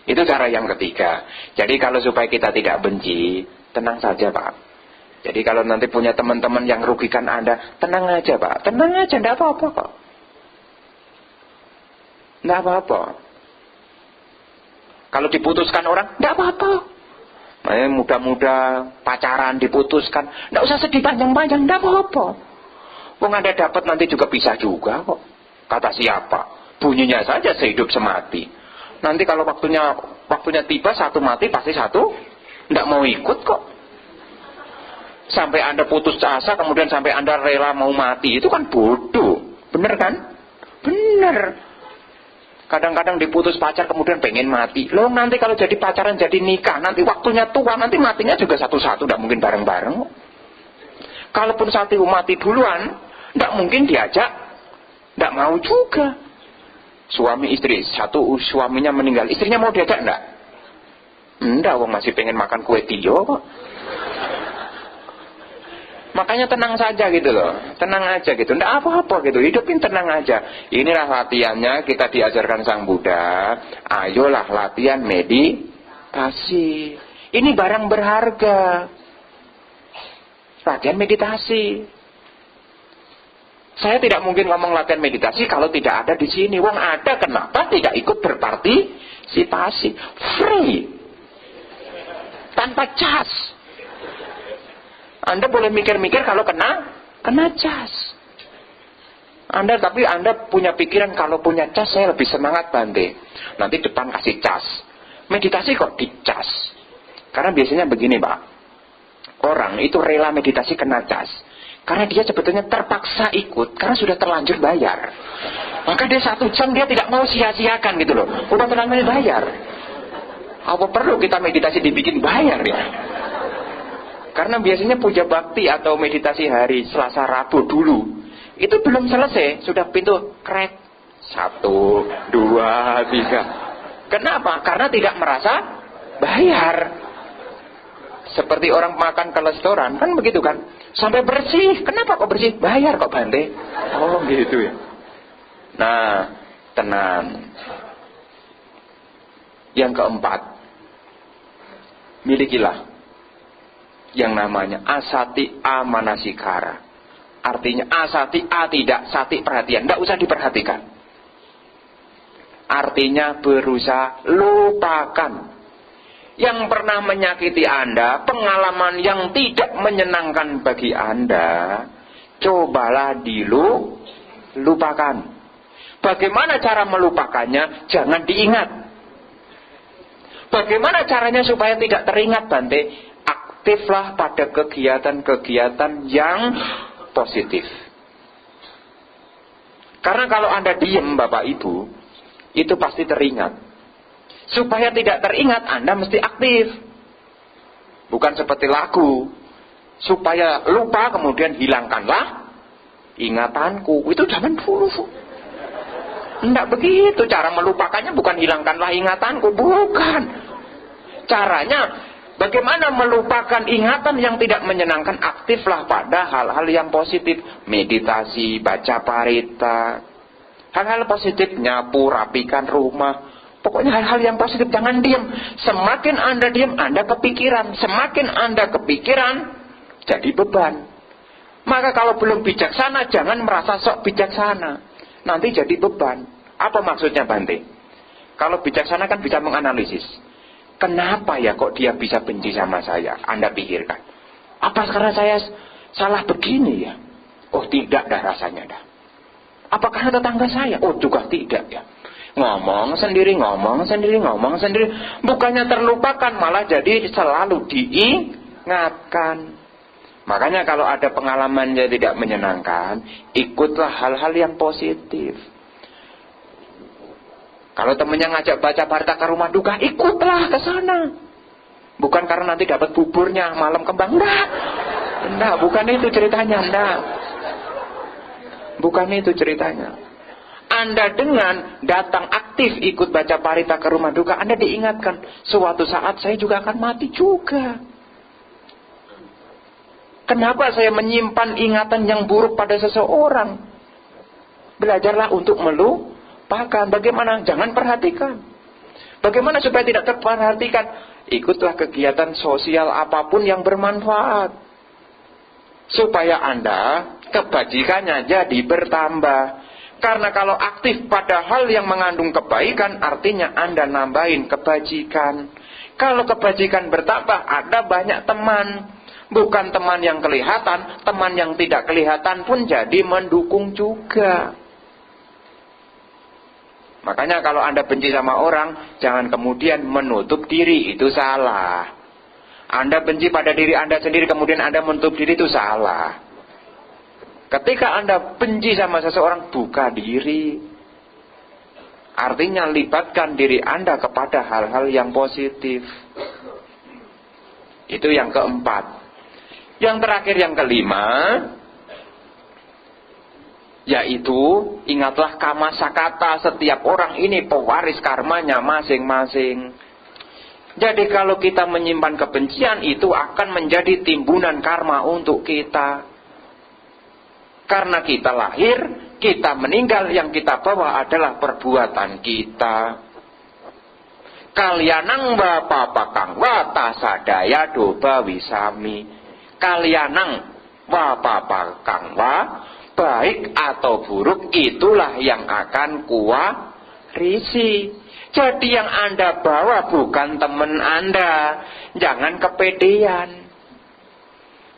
Itu cara yang ketiga. Jadi kalau supaya kita tidak benci, tenang saja Pak. Jadi kalau nanti punya teman-teman yang rugikan Anda, tenang aja Pak. Tenang aja, tidak apa-apa kok. Tidak apa-apa. Kalau diputuskan orang, tidak apa-apa. Muda-muda pacaran diputuskan, tidak usah sedih panjang-panjang, tidak apa-apa. Wong Anda dapat nanti juga pisah juga kok. Kata siapa? Bunyinya saja sehidup semati. Nanti kalau waktunya tiba, satu mati pasti satu tidak mau ikut kok. Sampai Anda putus asa, kemudian sampai Anda rela mau mati, itu kan bodoh. Bener kan? Bener. Kadang-kadang diputus pacar kemudian pengen mati. Loh nanti kalau jadi pacaran jadi nikah, nanti waktunya tua, nanti matinya juga satu-satu, tidak mungkin bareng-bareng. Kalaupun satu mati duluan, tidak mungkin diajak, tidak mau juga. Suami istri, satu suaminya meninggal, istrinya mau diajak enggak? Enggak, wong masih pengen makan kue tio kok. Makanya tenang saja gitu loh. Tenang aja gitu, enggak apa-apa gitu. Hidupin tenang aja. Inilah latihannya kita diajarkan Sang Buddha. Ayolah latihan meditasi. Ini barang berharga. Latihan meditasi. Saya tidak mungkin ngomong latihan meditasi kalau tidak ada di sini. Wong ada, kenapa tidak ikut berpartisipasi? Free. Tanpa cas. Anda boleh mikir-mikir kalau kena cas. Tapi Anda punya pikiran kalau punya cas saya lebih semangat Bante. Nanti depan kasih cas. Meditasi kok dicas. Karena biasanya begini Pak. Orang itu rela meditasi kena cas. Karena dia sebetulnya terpaksa ikut, karena sudah terlanjur bayar. Maka dia 1 jam dia tidak mau sia-siakan gitu loh. Udah terlanjur bayar. Apa perlu kita meditasi dibikin bayar ya? Karena biasanya puja bakti atau meditasi hari Selasa Rabu dulu, itu belum selesai, sudah pintu krek. 1, 2, 3. Kenapa? Karena tidak merasa bayar. Seperti orang makan ke restoran, kan begitu kan? Sampai bersih. Kenapa kok bersih? Bayar kok Bante. Oh gitu ya. Nah, tenang. Yang keempat, milikilah yang namanya asati amanasikara. Artinya asati tidak, sati perhatian. Tidak usah diperhatikan. Artinya berusaha lupakan. Yang pernah menyakiti Anda, pengalaman yang tidak menyenangkan bagi Anda, cobalah dilupakan. Bagaimana cara melupakannya? Jangan diingat. Bagaimana caranya supaya tidak teringat Bante? Aktiflah pada kegiatan-kegiatan yang positif. Karena kalau Anda diem Bapak Ibu, itu pasti teringat. Supaya tidak teringat, Anda mesti aktif. Bukan seperti lagu. Supaya lupa, kemudian hilangkanlah ingatanku. Itu zaman dulu. Tidak begitu. Cara melupakannya bukan hilangkanlah ingatanku. Bukan. Caranya, bagaimana melupakan ingatan yang tidak menyenangkan? Aktiflah pada hal-hal yang positif. Meditasi, baca parita. Hal-hal positif, nyapu, rapikan rumah. Pokoknya hal-hal yang positif, jangan diam. Semakin Anda diam, Anda kepikiran. Semakin Anda kepikiran, jadi beban. Maka kalau belum bijaksana, jangan merasa sok bijaksana. Nanti jadi beban. Apa maksudnya, Bante? Kalau bijaksana kan bisa menganalisis. Kenapa ya kok dia bisa benci sama saya? Anda pikirkan. Apa karena saya salah begini ya? Oh tidak dah rasanya dah. Apa karena tetangga saya? Oh juga tidak ya. Ngomong sendiri. Bukannya terlupakan, malah jadi selalu diingatkan. Makanya kalau ada pengalaman yang tidak menyenangkan, ikutlah hal-hal yang positif. Kalau temennya ngajak baca parta ke rumah duka, ikutlah ke sana. Bukan karena nanti dapat buburnya malam kembang. Enggak, bukan itu ceritanya, enggak. Bukan itu ceritanya. Anda dengan datang aktif ikut baca parita ke rumah duka, Anda diingatkan, suatu saat saya juga akan mati juga. Kenapa saya menyimpan ingatan yang buruk pada seseorang? Belajarlah untuk melupakan. Bagaimana? Jangan perhatikan. Bagaimana supaya tidak terperhatikan? Ikutlah kegiatan sosial apapun yang bermanfaat. Supaya Anda kebajikannya jadi bertambah. Karena kalau aktif pada hal yang mengandung kebaikan, artinya Anda nambahin kebajikan. Kalau kebajikan bertambah, ada banyak teman. Bukan teman yang kelihatan, teman yang tidak kelihatan pun jadi mendukung juga. Makanya kalau Anda benci sama orang, jangan kemudian menutup diri, itu salah. Anda benci pada diri Anda sendiri, kemudian Anda menutup diri, itu salah. Ketika Anda benci sama seseorang, buka diri. Artinya libatkan diri Anda kepada hal-hal yang positif. Itu yang keempat. Yang terakhir, yang kelima, yaitu ingatlah kama sakata, setiap orang ini pewaris karmanya masing-masing. Jadi kalau kita menyimpan kebencian, itu akan menjadi timbunan karma untuk kita. Karena kita lahir, kita meninggal, yang kita bawa adalah perbuatan kita. Kalyanang wa papakang wa tasadaya doba wisami. Kalyanang wa papakang wa, baik atau buruk, itulah yang akan kuwarisi. Jadi yang Anda bawa bukan teman Anda. Jangan kepedean.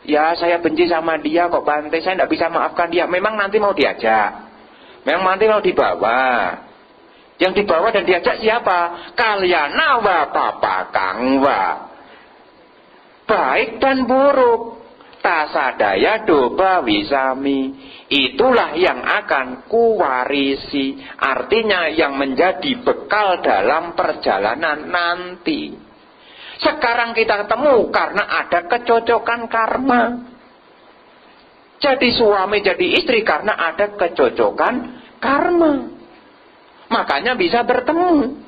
Ya saya benci sama dia kok Bante, saya tidak bisa maafkan dia. Memang nanti mau diajak, memang nanti mau dibawa. Yang dibawa dan diajak siapa? Kalyana wa papakang wa, baik dan buruk, tasadaya doba wisami, itulah yang akan kuwarisi. Artinya yang menjadi bekal dalam perjalanan nanti. Sekarang kita ketemu karena ada kecocokan karma. Jadi suami jadi istri karena ada kecocokan karma. Makanya bisa bertemu.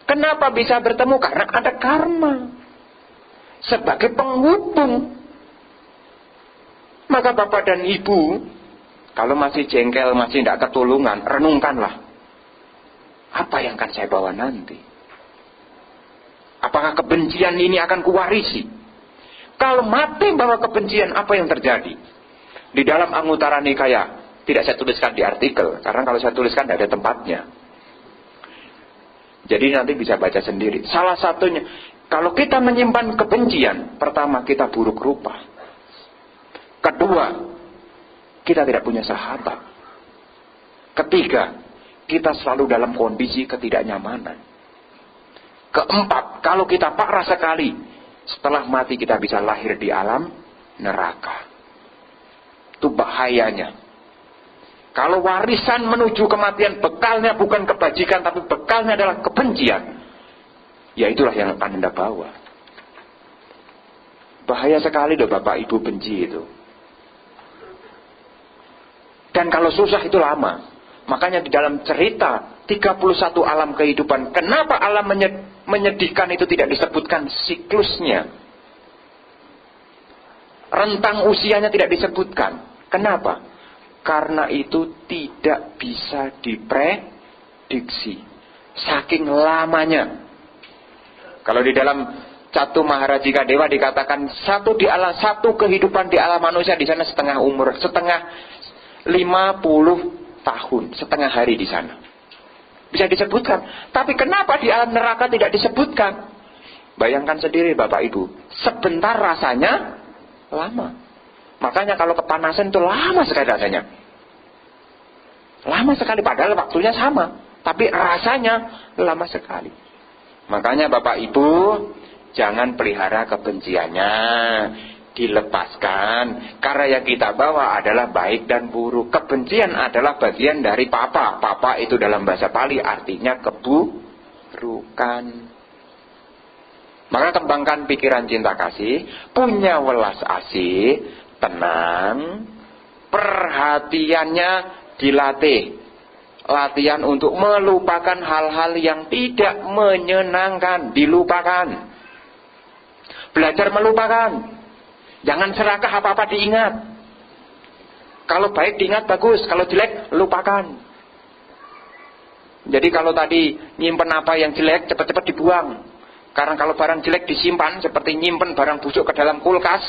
Kenapa bisa bertemu? Karena ada karma sebagai penghubung. Maka bapak dan ibu, kalau masih jengkel, masih tidak ketulungan, renungkanlah. Apa yang akan saya bawa nanti? Apakah kebencian ini akan kuwarisi? Kalau mati bawa kebencian, apa yang terjadi? Di dalam Anguttara Nikaya, tidak saya tuliskan di artikel, karena kalau saya tuliskan tidak ada tempatnya. Jadi nanti bisa baca sendiri. Salah satunya, kalau kita menyimpan kebencian, pertama kita buruk rupa. Kedua, kita tidak punya sahabat. Ketiga, kita selalu dalam kondisi ketidaknyamanan. Keempat, kalau kita parah sekali, setelah mati kita bisa lahir di alam neraka. Itu bahayanya. Kalau warisan menuju kematian, bekalnya bukan kebajikan, tapi bekalnya adalah kebencian, ya itulah yang akan Anda bawa. Bahaya sekali loh Bapak Ibu benci itu. Dan kalau susah itu lama. Makanya di dalam cerita 31 alam kehidupan, kenapa alam menyedihkan itu tidak disebutkan siklusnya? Rentang usianya tidak disebutkan. Kenapa? Karena itu tidak bisa diprediksi. Saking lamanya. Kalau di dalam Catu Maharajika Dewa dikatakan satu kehidupan di alam manusia di sana setengah umur, setengah 50 tahun, setengah hari di sana. Bisa disebutkan. Tapi kenapa di alam neraka tidak disebutkan? Bayangkan sendiri Bapak Ibu, sebentar rasanya lama. Makanya kalau kepanasan itu lama sekali rasanya. Lama sekali padahal waktunya sama, tapi rasanya lama sekali. Makanya Bapak Ibu, jangan pelihara kebenciannya, dilepaskan. Karena yang kita bawa adalah baik dan buruk. Kebencian adalah bagian dari papa. Papa itu dalam bahasa Pali artinya keburukan. Maka kembangkan pikiran cinta kasih, punya welas asih, tenang, perhatiannya dilatih. Latihan untuk melupakan hal-hal yang tidak menyenangkan, dilupakan. Belajar melupakan. Jangan serakah apa-apa diingat. Kalau baik diingat bagus, kalau jelek lupakan. Jadi kalau tadi nyimpen apa yang jelek cepat-cepat dibuang. Karena kalau barang jelek disimpan seperti nyimpen barang busuk ke dalam kulkas,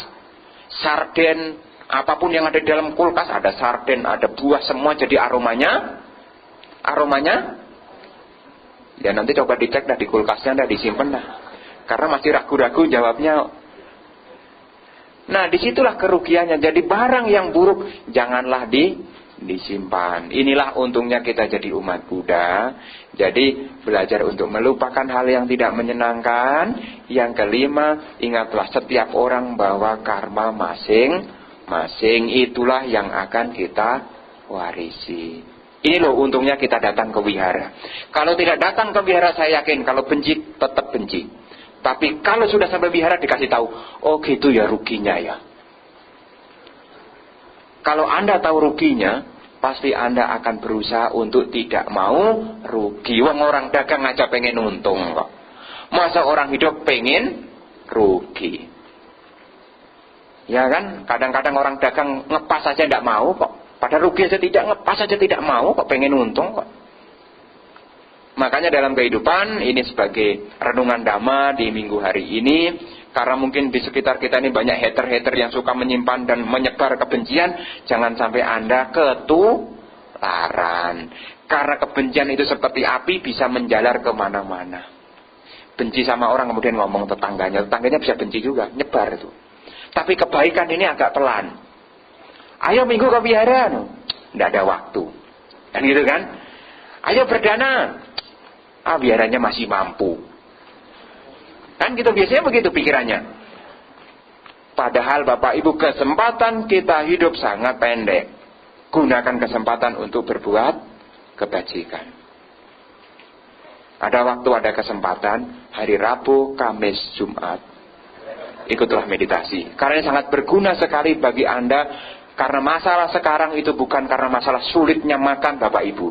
sarden, apapun yang ada di dalam kulkas, ada sarden, ada buah, semua jadi aromanya ya nanti coba dicek dah di kulkasnya, dah disimpan dah. Karena masih ragu-ragu jawabnya. Nah disitulah kerugiannya. Jadi barang yang buruk janganlah disimpan. Inilah untungnya kita jadi umat Buddha. Jadi belajar untuk melupakan hal yang tidak menyenangkan. Yang kelima, ingatlah setiap orang bahwa karma masing-masing itulah yang akan kita warisi. Ini loh untungnya kita datang ke wihara. Kalau tidak datang ke wihara saya yakin kalau benci tetap benci. Tapi kalau sudah sampai wihara dikasih tahu, oh gitu ya ruginya ya. Kalau Anda tahu ruginya, pasti Anda akan berusaha untuk tidak mau rugi. Wong orang dagang aja pengen untung kok. Masa orang hidup pengen rugi? Ya kan? Kadang-kadang orang dagang ngepas aja tidak mau kok. Padahal rugi aja tidak, ngepas aja tidak mau kok, pengen untung kok. Makanya dalam kehidupan ini sebagai renungan dhamma di minggu hari ini, karena mungkin di sekitar kita ini banyak hater-hater yang suka menyimpan dan menyebar kebencian, jangan sampai Anda ketularan. Karena kebencian itu seperti api bisa menjalar kemana-mana. Benci sama orang kemudian ngomong tetangganya bisa benci juga, nyebar itu. Tapi kebaikan ini agak pelan. Ayo minggu ke wihara, tidak ada waktu, kan gitu kan? Ayo berdana, wiharanya masih mampu, kan gitu biasanya begitu pikirannya. Padahal Bapak Ibu kesempatan kita hidup sangat pendek. Gunakan kesempatan untuk berbuat kebajikan. Ada waktu, ada kesempatan, hari Rabu, Kamis, Jumat, ikutlah meditasi. Karena ini sangat berguna sekali bagi Anda. Karena masalah sekarang itu bukan karena masalah sulitnya makan Bapak Ibu,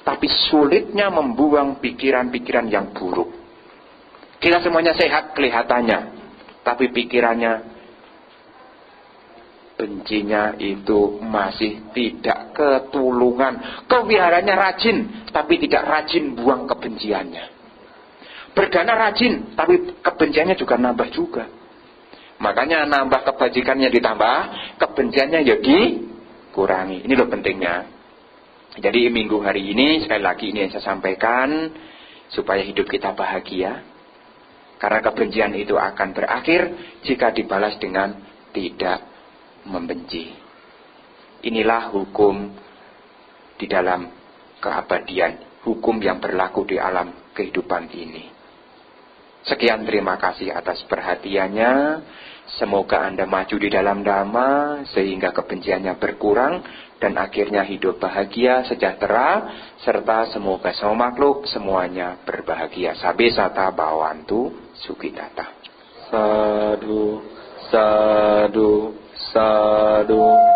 tapi sulitnya membuang pikiran-pikiran yang buruk. Kita semuanya sehat kelihatannya, tapi pikirannya, bencinya itu masih tidak ketulungan. Kewiharanya rajin, tapi tidak rajin buang kebenciannya. Berdana rajin, tapi kebenciannya juga nambah juga. Makanya nambah kebajikannya ditambah, kebenciannya ya dikurangi. Ini loh pentingnya. Jadi minggu hari ini, sekali lagi ini yang saya sampaikan, supaya hidup kita bahagia. Karena kebencian itu akan berakhir jika dibalas dengan tidak membenci. Inilah hukum di dalam keabadian. Hukum yang berlaku di alam kehidupan ini. Sekian terima kasih atas perhatiannya. Semoga Anda maju di dalam dhamma sehingga kebenciannya berkurang dan akhirnya hidup bahagia, sejahtera, serta semoga semua makhluk semuanya berbahagia. Sabe sata bhavantu sukhitata. Sadhu, sadhu, sadhu.